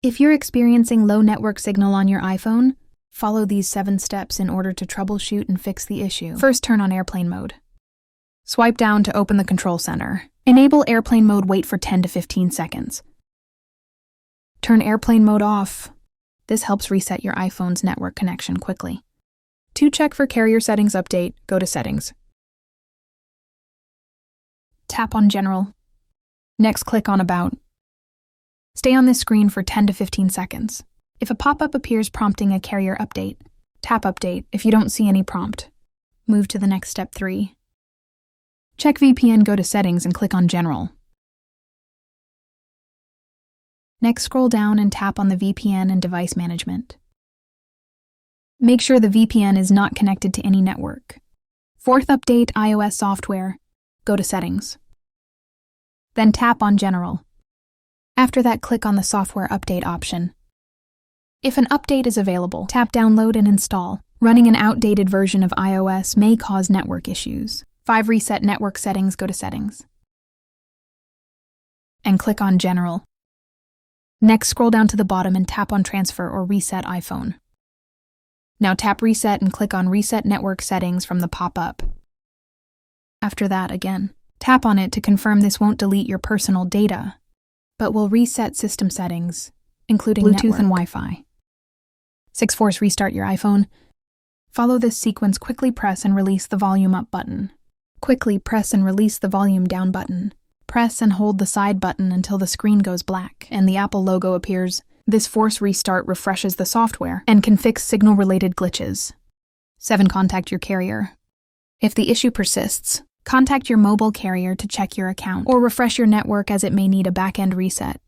If you're experiencing low network signal on your iPhone, follow these 7 steps in order to troubleshoot and fix the issue. First, turn on airplane mode. Swipe down to open the control center. Enable airplane mode, wait for 10 to 15 seconds. Turn airplane mode off. This helps reset your iPhone's network connection quickly. To check for carrier settings update, go to Settings. Tap on General. Next, click on About. Stay on this screen for 10 to 15 seconds. If a pop-up appears prompting a carrier update, tap Update. If you don't see any prompt, move to the next step 3. Check VPN, go to Settings and click on General. Next, scroll down and tap on the VPN and Device Management. Make sure the VPN is not connected to any network. Fourth, update iOS software. Go to Settings. Then tap on General. After that, click on the Software Update option. If an update is available, tap Download and Install. Running an outdated version of iOS may cause network issues. 5. Reset network settings, go to Settings. And click on General. Next, scroll down to the bottom and tap on Transfer or Reset iPhone. Now tap Reset and click on Reset Network Settings from the pop-up. After that, again, tap on it to confirm this won't delete your personal data, but will reset system settings, including Bluetooth network and Wi-Fi. 6. Force restart your iPhone. Follow this sequence. Quickly press and release the volume up button. Quickly press and release the volume down button. Press and hold the side button until the screen goes black and the Apple logo appears. This force restart refreshes the software and can fix signal-related glitches. 7. Contact your carrier. If the issue persists, contact your mobile carrier to check your account or refresh your network as it may need a back-end reset.